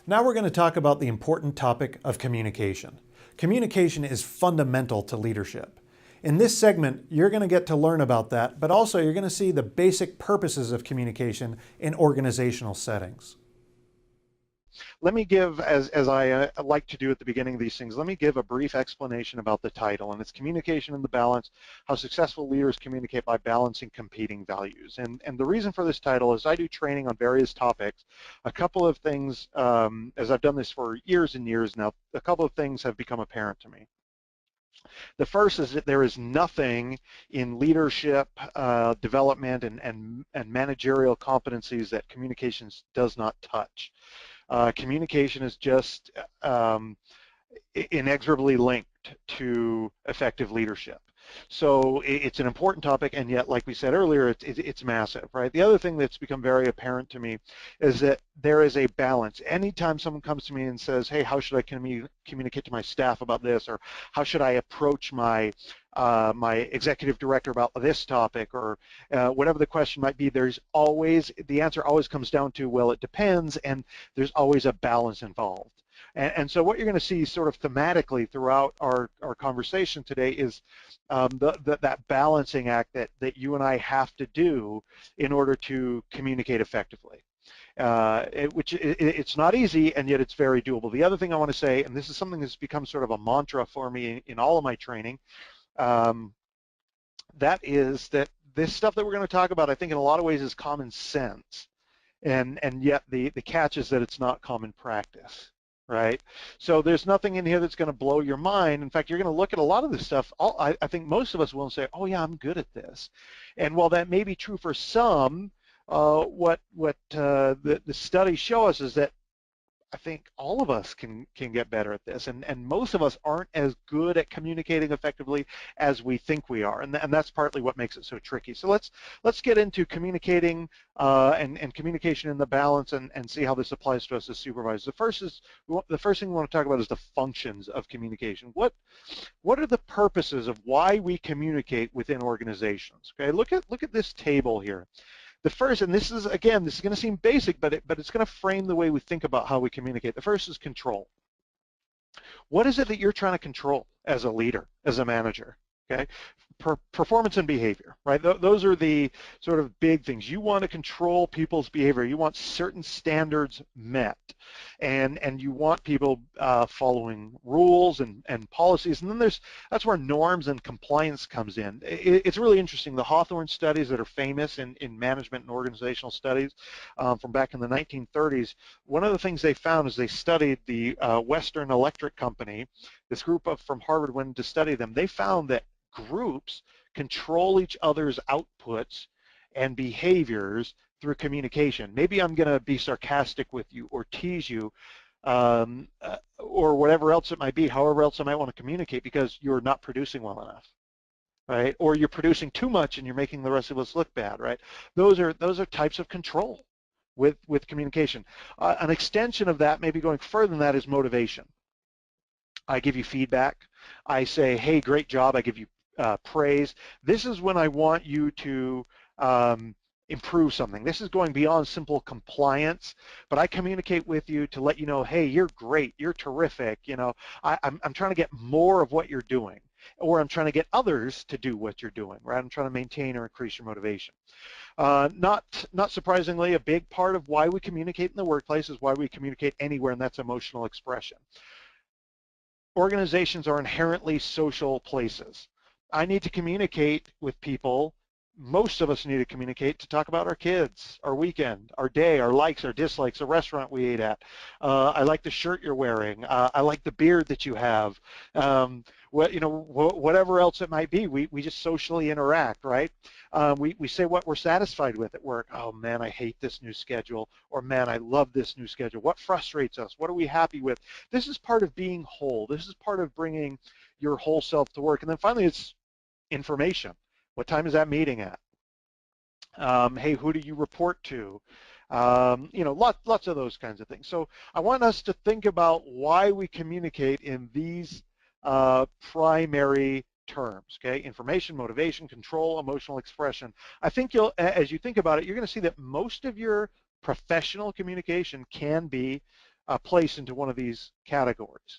Now we're going to talk about the important topic of communication. Communication is fundamental to leadership. In this segment, you're going to get to learn about that, but also you're going to see the basic purposes of communication in organizational settings. Let me give, as I like to do at the beginning of these things, let me give a brief explanation about the title, and it's Communication in the Balance, How Successful Leaders Communicate by Balancing Competing Values. And the reason for this title is I do training on various topics. A couple of things, as I've done this for years and years now, a couple of things have become apparent to me. The first is that there is nothing in leadership, development, and managerial competencies that communications does not touch. Communication is just inexorably linked to effective leadership. So it's an important topic, and yet, like we said earlier, it's massive, right? The other thing that's become very apparent to me is that there is a balance. Anytime someone comes to me and says, hey, how should I communicate to my staff about this, or how should I approach my executive director about this topic, or whatever the question might be, the answer always comes down to, well, it depends, and there's always a balance involved. And so what you're going to see sort of thematically throughout our conversation today is that balancing act that you and I have to do in order to communicate effectively. It's not easy, and yet it's very doable. The other thing I want to say, and this is something that's become sort of a mantra for me in all of my training, that is that this stuff that we're going to talk about, I think in a lot of ways is common sense, and yet the catch is that it's not common practice. Right? So there's nothing in here that's going to blow your mind. In fact, you're going to look at a lot of this stuff. I think most of us will say, oh yeah, I'm good at this. And while that may be true for some, what the studies show us is that I think all of us can get better at this, and most of us aren't as good at communicating effectively as we think we are, and that's partly what makes it so tricky. So let's get into communicating and communication in the balance, and see how this applies to us as supervisors. The first thing we want to talk about is the functions of communication. What are the purposes of why we communicate within organizations? Okay, look at this table here. The first, and this is going to seem basic, but it's going to frame the way we think about how we communicate. The first is control. What is it that you're trying to control as a leader, as a manager? Okay, performance and behavior, right? Those are the sort of big things. You want to control people's behavior. You want certain standards met, and you want people following rules and policies. And then that's where norms and compliance comes in. It's really interesting. The Hawthorne studies that are famous in management and organizational studies from back in the 1930s, one of the things they found is they studied the Western Electric Company. This group from Harvard went to study them. They found that groups control each other's outputs and behaviors through communication. Maybe I'm going to be sarcastic with you or tease you or whatever else it might be, however else I might want to communicate, because you're not producing well enough, right? Or you're producing too much and you're making the rest of us look bad, right? Those are types of control with communication. An extension of that, maybe going further than that, is motivation. I give you feedback. I say, hey, great job. I give you praise. This is when I want you to improve something. This is going beyond simple compliance, but I communicate with you to let you know, hey, you're great, you're terrific. You know, I'm trying to get more of what you're doing, or I'm trying to get others to do what you're doing, right? I'm trying to maintain or increase your motivation. Not surprisingly, a big part of why we communicate in the workplace is why we communicate anywhere, and that's emotional expression. Organizations are inherently social places. I need to communicate with people. Most of us need to communicate to talk about our kids, our weekend, our day, our likes, our dislikes, the restaurant we ate at. I like the shirt you're wearing. I like the beard that you have. Whatever else it might be, we just socially interact, right? We say what we're satisfied with at work. Oh man, I hate this new schedule, or man, I love this new schedule. What frustrates us? What are we happy with? This is part of being whole. This is part of bringing your whole self to work. And then finally, it's information. What time is that meeting at? Hey, who do you report to? Lots of those kinds of things. So I want us to think about why we communicate in these primary terms, okay? Information, motivation, control, emotional expression. I think as you think about it, you're going to see that most of your professional communication can be place into one of these categories.